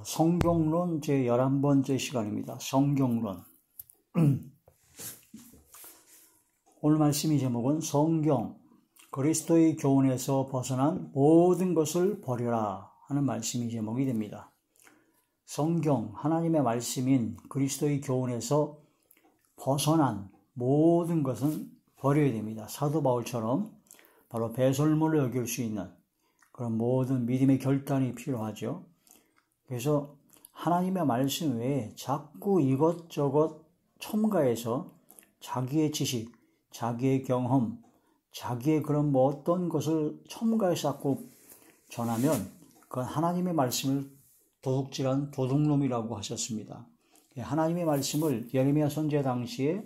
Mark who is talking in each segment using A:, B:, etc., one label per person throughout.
A: 성경론 제11번째 시간입니다. 성경론. 오늘 말씀의 제목은 성경, 그리스도의 교훈에서 벗어난 모든 것을 버려라 하는 말씀의 제목이 됩니다. 성경, 하나님의 말씀인 그리스도의 교훈에서 벗어난 모든 것은 버려야 됩니다. 사도 바울처럼 바로 배설물을 여길 수 있는 그런 모든 믿음의 결단이 필요하죠. 그래서 하나님의 말씀 외에 자꾸 이것저것 첨가해서 자기의 지식, 자기의 경험, 자기의 그런 어떤 것을 첨가해서 자꾸 전하면 그건 하나님의 말씀을 도둑질한 도둑놈이라고 하셨습니다. 하나님의 말씀을 예레미야 선지자 당시에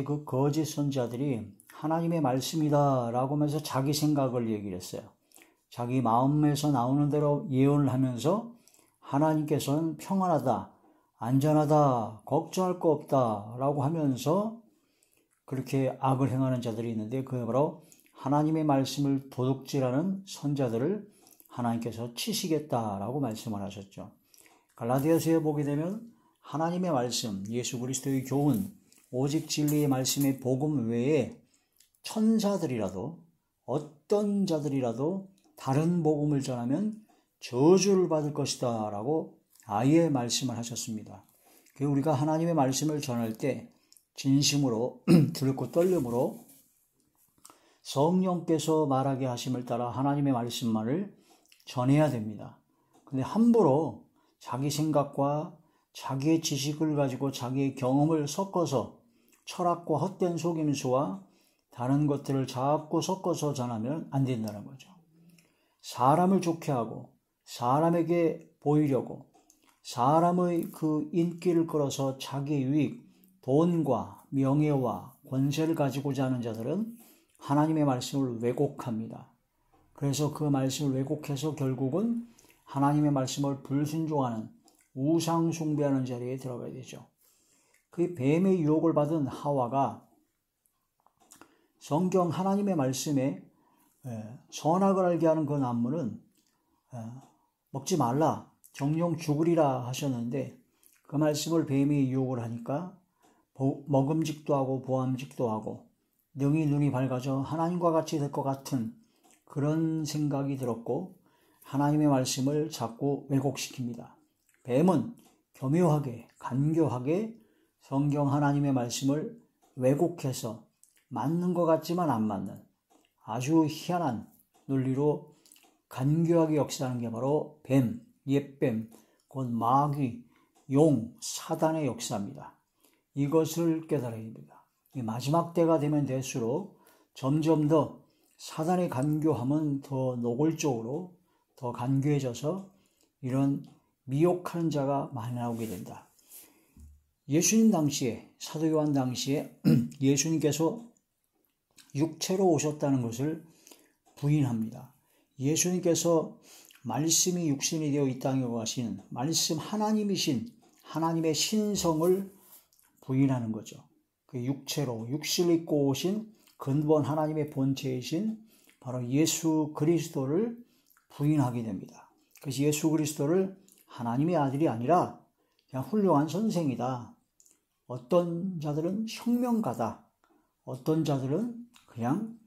A: 그 거짓 선지자들이 하나님의 말씀이다 라고 하면서 자기 생각을 얘기를 했어요. 자기 마음에서 나오는 대로 예언을 하면서 하나님께서는 평안하다, 안전하다, 걱정할 거 없다 라고 하면서 그렇게 악을 행하는 자들이 있는데 그게 바로 하나님의 말씀을 도둑질하는 선자들을 하나님께서 치시겠다라고 말씀을 하셨죠. 갈라디아서에 보게 되면 하나님의 말씀, 예수 그리스도의 교훈, 오직 진리의 말씀의 복음 외에 천사들이라도 어떤 자들이라도 다른 복음을 전하면 저주를 받을 것이다 라고 아예 말씀을 하셨습니다. 우리가 하나님의 말씀을 전할 때 진심으로 들고 떨림으로 성령께서 말하게 하심을 따라 하나님의 말씀만을 전해야 됩니다. 근데 함부로 자기 생각과 자기의 지식을 가지고 자기의 경험을 섞어서 철학과 헛된 속임수와 다른 것들을 자꾸 섞어서 전하면 안 된다는 거죠. 사람을 좋게 하고 사람에게 보이려고 사람의 그 인기를 끌어서 자기 유익, 돈과 명예와 권세를 가지고자 하는 자들은 하나님의 말씀을 왜곡합니다. 그래서 그 말씀을 왜곡해서 결국은 하나님의 말씀을 불순종하는 우상 숭배하는 자리에 들어가야 되죠. 그 뱀의 유혹을 받은 하와가 성경 하나님의 말씀에 선악을 알게 하는 그 나무는 먹지 말라, 정령 죽으리라 하셨는데 그 말씀을 뱀이 유혹을 하니까 먹음직도 하고 보암직도 하고 능히 눈이 밝아져 하나님과 같이 될 것 같은 그런 생각이 들었고 하나님의 말씀을 자꾸 왜곡시킵니다. 뱀은 교묘하게 간교하게 성경 하나님의 말씀을 왜곡해서 맞는 것 같지만 안 맞는 아주 희한한 논리로 간교하게 역사하는 게 바로 뱀, 옛뱀, 곧 마귀, 용, 사단의 역사입니다. 이것을 깨달아야 됩니다. 마지막 때가 되면 될수록 점점 더 사단의 간교함은 더 노골적으로 더 간교해져서 이런 미혹하는 자가 많이 나오게 된다. 예수님 당시에, 사도 요한 당시에 예수님께서 육체로 오셨다는 것을 부인합니다. 예수님께서 말씀이 육신이 되어 이 땅에 오신 말씀 하나님이신 하나님의 신성을 부인하는 거죠. 그 육체로 육신을 입고 오신 근본 하나님의 본체이신 바로 예수 그리스도를 부인하게 됩니다. 그래서 예수 그리스도를 하나님의 아들이 아니라 그냥 훌륭한 선생이다. 어떤 자들은 혁명가다. 어떤 자들은 그냥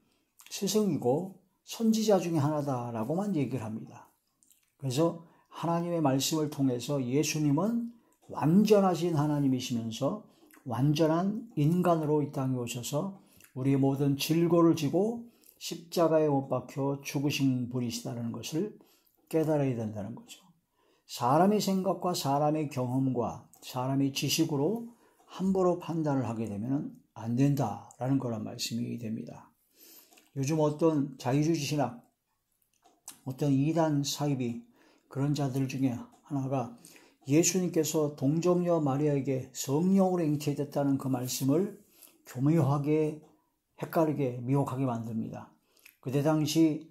A: 스승이고 선지자 중에 하나다라고만 얘기를 합니다. 그래서 하나님의 말씀을 통해서 예수님은 완전하신 하나님이시면서 완전한 인간으로 이 땅에 오셔서 우리의 모든 질고를 지고 십자가에 못 박혀 죽으신 분이시다는 것을 깨달아야 된다는 거죠. 사람의 생각과 사람의 경험과 사람의 지식으로 함부로 판단을 하게 되면 안 된다라는 그런 말씀이 됩니다. 요즘 어떤 자유주의 신학, 어떤 이단 사이비 그런 자들 중에 하나가 예수님께서 동정녀 마리아에게 성령으로 잉태됐다는 그 말씀을 교묘하게 헷갈리게 미혹하게 만듭니다. 그때 당시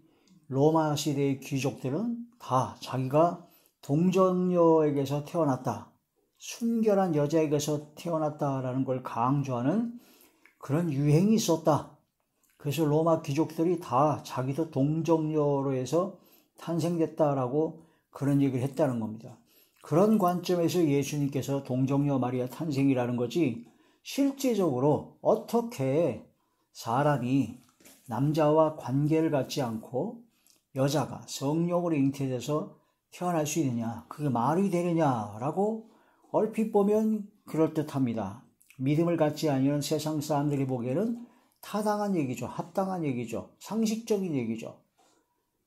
A: 로마 시대의 귀족들은 다 자기가 동정녀에게서 태어났다, 순결한 여자에게서 태어났다라는 걸 강조하는 그런 유행이 있었다. 그래서 로마 귀족들이 다 자기도 동정녀로 해서 탄생됐다라고 그런 얘기를 했다는 겁니다. 그런 관점에서 예수님께서 동정녀 마리아 탄생이라는 거지, 실제적으로 어떻게 사람이 남자와 관계를 갖지 않고 여자가 성령으로 잉태돼서 태어날 수 있느냐, 그게 말이 되느냐라고 얼핏 보면 그럴듯합니다. 믿음을 갖지 않는 세상 사람들이 보기에는 타당한 얘기죠. 합당한 얘기죠. 상식적인 얘기죠.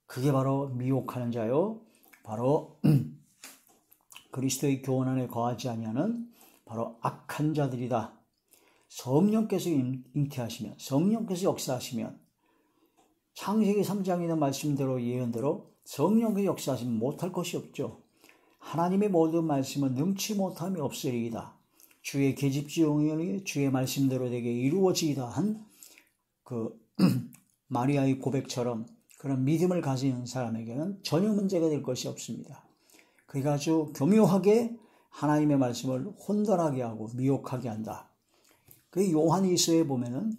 A: 그게 바로 미혹하는 자요, 바로 그리스도의 교훈 안에 거하지 아니하는 바로 악한 자들이다. 성령께서 잉태하시면, 성령께서 역사하시면, 창세기 3장에 있는 말씀대로, 예언대로 성령께서 역사하시면 못할 것이 없죠. 하나님의 모든 말씀은 능치 못함이 없으리이다. 주의 계집지용이 주의 말씀대로 되게 이루어지이다 한 그 마리아의 고백처럼 그런 믿음을 가진 사람에게는 전혀 문제가 될 것이 없습니다. 그가 아주 교묘하게 하나님의 말씀을 혼돈하게 하고 미혹하게 한다. 그 요한일서에 보면은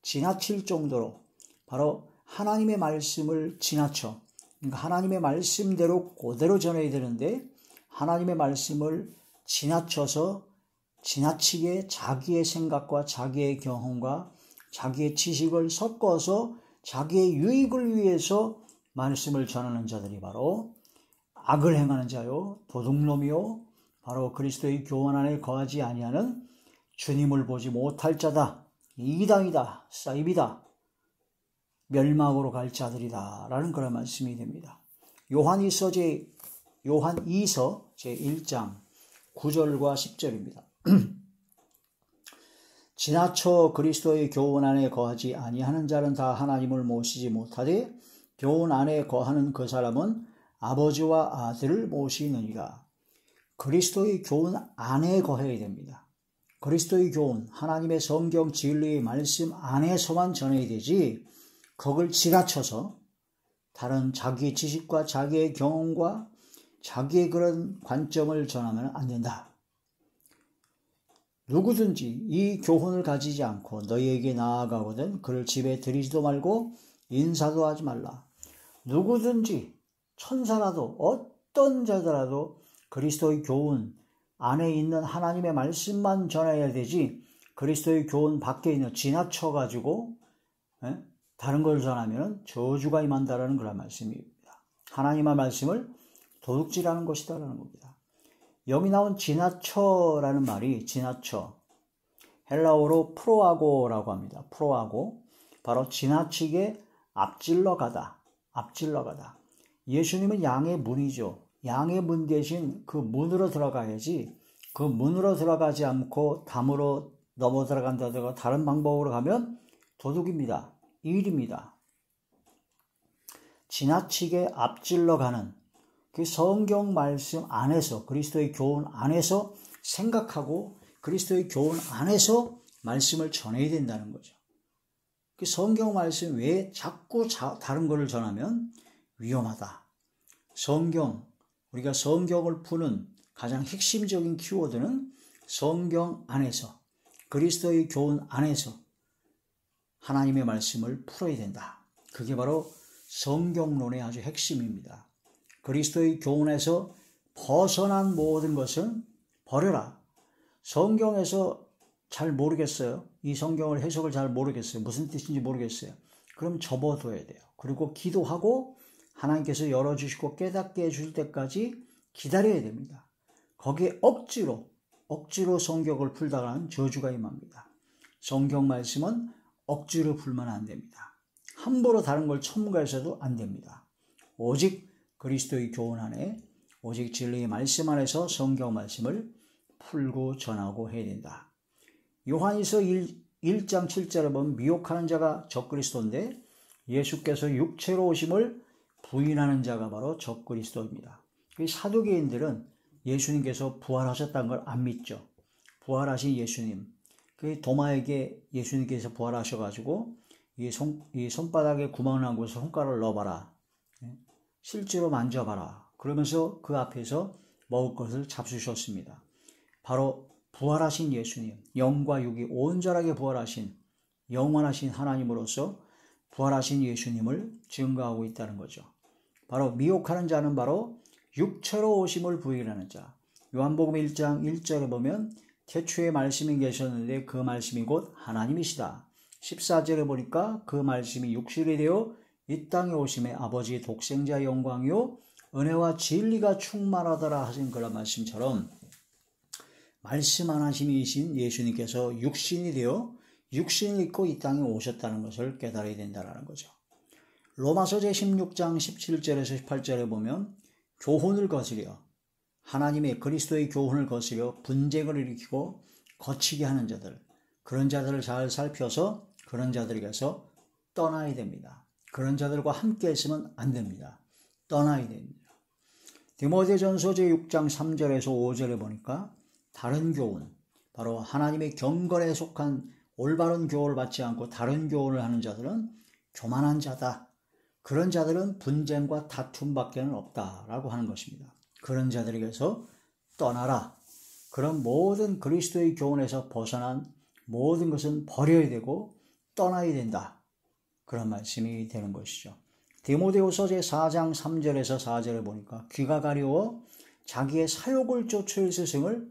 A: 지나칠 정도로 바로 하나님의 말씀을 그러니까 하나님의 말씀대로 그대로 전해야 되는데, 하나님의 말씀을 지나치게 자기의 생각과 자기의 경험과 자기의 지식을 섞어서 자기의 유익을 위해서 말씀을 전하는 자들이 바로 악을 행하는 자요, 도둑놈이요, 바로 그리스도의 교훈 안에 거하지 아니하는 주님을 보지 못할 자다, 이당이다, 사입이다, 멸망으로 갈 자들이다 라는 그런 말씀이 됩니다. 요한이서 제1장 9절과 10절입니다. 지나쳐 그리스도의 교훈 안에 거하지 아니하는 자는 다 하나님을 모시지 못하되 교훈 안에 거하는 그 사람은 아버지와 아들을 모시느니라. 그리스도의 교훈 안에 거해야 됩니다. 그리스도의 교훈, 하나님의 성경 진리의 말씀 안에서만 전해야 되지, 그걸 지나쳐서 다른 자기의 지식과 자기의 경험과 자기의 그런 관점을 전하면 안 된다. 누구든지 이 교훈을 가지지 않고 너희에게 나아가거든 그를 집에 들이지도 말고 인사도 하지 말라. 누구든지 천사라도 어떤 자더라도 그리스도의 교훈 안에 있는 하나님의 말씀만 전해야 되지, 그리스도의 교훈 밖에 있는 지나쳐가지고 다른 걸 전하면 저주가 임한다라는 그런 말씀입니다. 하나님의 말씀을 도둑질하는 것이다라는 겁니다. 여기 나온 지나쳐라는 말이, 지나쳐, 헬라어로 프로아고라고 합니다. 프로아고, 바로 지나치게 앞질러 가다. 예수님은 양의 문이죠. 양의 문 대신 그 문으로 들어가야지, 그 문으로 들어가지 않고 담으로 넘어 들어간다든가 다른 방법으로 가면 도둑입니다. 일입니다. 지나치게 앞질러 가는 그 성경 말씀 안에서, 그리스도의 교훈 안에서 생각하고 그리스도의 교훈 안에서 말씀을 전해야 된다는 거죠. 그 성경 말씀 외에 자꾸 다른 것을 전하면 위험하다. 우리가 성경을 푸는 가장 핵심적인 키워드는 성경 안에서, 그리스도의 교훈 안에서 하나님의 말씀을 풀어야 된다. 그게 바로 성경론의 아주 핵심입니다. 그리스도의 교훈에서 벗어난 모든 것은 버려라. 성경에서 잘 모르겠어요. 이 성경을 해석을 잘 모르겠어요. 무슨 뜻인지 모르겠어요. 그럼 접어둬야 돼요. 그리고 기도하고 하나님께서 열어주시고 깨닫게 해주실 때까지 기다려야 됩니다. 거기에 억지로 성경을 풀다가는 저주가 임합니다. 성경 말씀은 억지로 풀면 안 됩니다. 함부로 다른 걸 첨가해서도 안 됩니다. 오직 그리스도의 교훈 안에, 오직 진리의 말씀 안에서 성경 말씀을 풀고 전하고 해야 된다. 요한일서 1장 7절에 보면 미혹하는 자가 적그리스도인데, 예수께서 육체로 오심을 부인하는 자가 바로 적그리스도입니다. 사두개인들은 예수님께서 부활하셨다는 걸 안 믿죠. 부활하신 예수님, 그 도마에게 예수님께서 부활하셔가지고 이 손바닥에 구멍 난 곳에 손가락을 넣어봐라, 실제로 만져봐라, 그러면서 그 앞에서 먹을 것을 잡수셨습니다. 바로 부활하신 예수님, 영과 육이 온전하게 부활하신 영원하신 하나님으로서 부활하신 예수님을 증거하고 있다는 거죠. 바로 미혹하는 자는 바로 육체로 오심을 부인하는 자. 요한복음 1장 1절에 보면 태초에 말씀이 계셨는데 그 말씀이 곧 하나님이시다. 14절에 보니까 그 말씀이 육신이 되어 이 땅에 오심에 아버지의 독생자의 영광이요 은혜와 진리가 충만하더라 하신 그런 말씀처럼 말씀 하나님이신 예수님께서 육신이 되어 육신을 입고 이 땅에 오셨다는 것을 깨달아야 된다는 거죠. 로마서 제16장 17절에서 18절에 보면 교훈을 거스려 하나님의 그리스도의 교훈을 거스려 분쟁을 일으키고 거치게 하는 자들, 그런 자들을 잘 살펴서 그런 자들에게서 떠나야 됩니다. 그런 자들과 함께 있으면 안 됩니다. 떠나야 됩니다. 디모데전서 제6장 3절에서 5절에 보니까 다른 교훈, 바로 하나님의 경건에 속한 올바른 교훈을 받지 않고 다른 교훈을 하는 자들은 교만한 자다. 그런 자들은 분쟁과 다툼밖에 없다라고 하는 것입니다. 그런 자들에게서 떠나라. 그런 모든 그리스도의 교훈에서 벗어난 모든 것은 버려야 되고 떠나야 된다. 그런 말씀이 되는 것이죠. 디모데후서 제4장 3절에서 4절에 보니까 귀가 가려워 자기의 사욕을 쫓을 스승을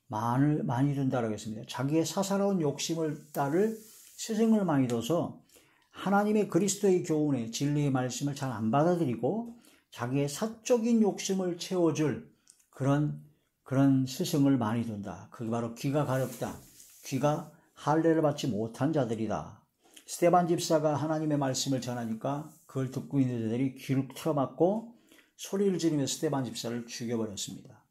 A: 많이 둔다라고 했습니다. 자기의 사사로운 욕심을 따를 스승을 많이 둬서 하나님의 그리스도의 교훈에 진리의 말씀을 잘 안 받아들이고 자기의 사적인 욕심을 채워줄 그런 스승을 많이 둔다. 그게 바로 귀가 가렵다. 귀가 할례를 받지 못한 자들이다. 스데반 집사가 하나님의 말씀을 전하니까 그걸 듣고 있는 자들이 귀를 틀어막고 소리를 지르며 스데반 집사를 죽여버렸습니다.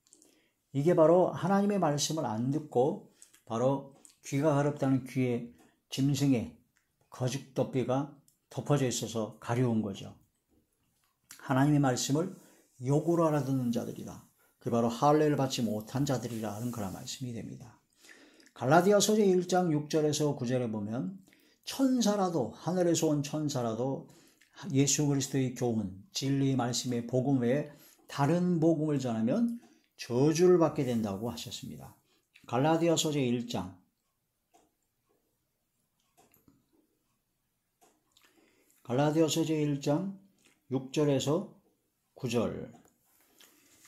A: 이게 바로 하나님의 말씀을 안 듣고 바로 귀가 가렵다는 귀에 짐승의 거짓덮개가 덮어져 있어서 가려운 거죠. 하나님의 말씀을 욕으로 알아듣는 자들이다. 그게 바로 할례를 받지 못한 자들이라는 그런 말씀이 됩니다. 갈라디아서 1장 6절에서 9절에 보면 천사라도 하늘에서 온 천사라도 예수 그리스도의 교훈, 진리의 말씀의 복음 외에 다른 복음을 전하면 저주를 받게 된다고 하셨습니다. 갈라디아서 1장 6절에서 9절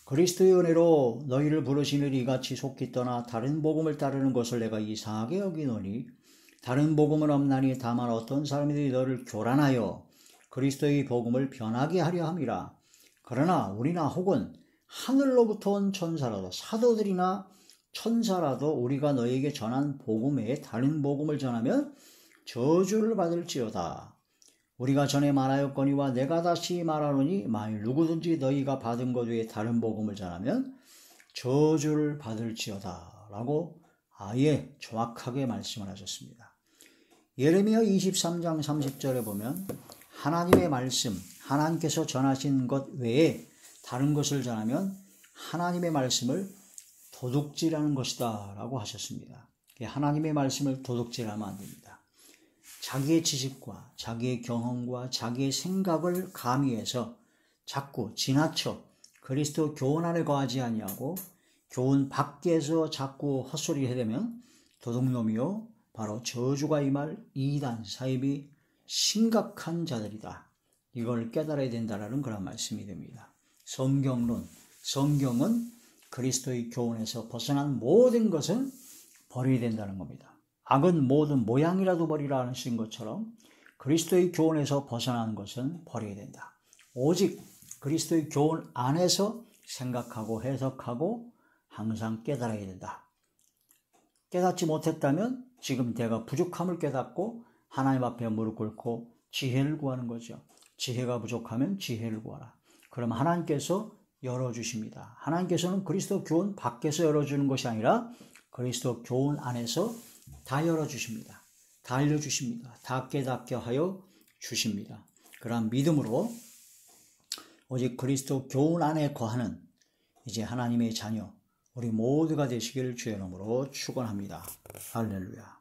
A: 그리스도의 은혜로 너희를 부르시니 이같이 속히 떠나 다른 복음을 따르는 것을 내가 이상하게 여기노니 다른 복음은 없나니 다만 어떤 사람들이 너를 교란하여 그리스도의 복음을 변하게 하려 함이라. 그러나 우리나 혹은 하늘로부터 온 천사라도 사도들이나 천사라도 우리가 너에게 전한 복음 외에 다른 복음을 전하면 저주를 받을지어다. 우리가 전에 말하였거니와 내가 다시 말하노니 만일 누구든지 너희가 받은 것 외에 다른 복음을 전하면 저주를 받을지어다 라고 아예 정확하게 말씀을 하셨습니다. 예레미야 23장 30절에 보면 하나님의 말씀, 하나님께서 전하신 것 외에 다른 것을 전하면 하나님의 말씀을 도둑질하는 것이다 라고 하셨습니다. 하나님의 말씀을 도둑질하면 안 됩니다. 자기의 지식과 자기의 경험과 자기의 생각을 가미해서 자꾸 지나쳐 그리스도 교훈 안에 거하지 아니하고 교훈 밖에서 자꾸 헛소리를 해대면 도둑놈이요 바로 저주가 임할 이단 사입이 심각한 자들이다. 이걸 깨달아야 된다는 그런 말씀이 됩니다. 성경은 그리스도의 교훈에서 벗어난 모든 것은 버려야 된다는 겁니다. 악은 모든 모양이라도 버리라 하신 것처럼 그리스도의 교훈에서 벗어난 것은 버려야 된다. 오직 그리스도의 교훈 안에서 생각하고 해석하고 항상 깨달아야 된다. 깨닫지 못했다면 지금 내가 부족함을 깨닫고 하나님 앞에 무릎 꿇고 지혜를 구하는 거죠. 지혜가 부족하면 지혜를 구하라. 그럼 하나님께서 열어주십니다. 하나님께서는 그리스도 교훈 밖에서 열어주는 것이 아니라 그리스도 교훈 안에서 다 열어주십니다. 다 알려주십니다. 다 깨닫게 하여 주십니다. 그러한 믿음으로 오직 그리스도 교훈 안에 거하는 이제 하나님의 자녀 우리 모두가 되시길 주의 이름으로 축원합니다. 할렐루야.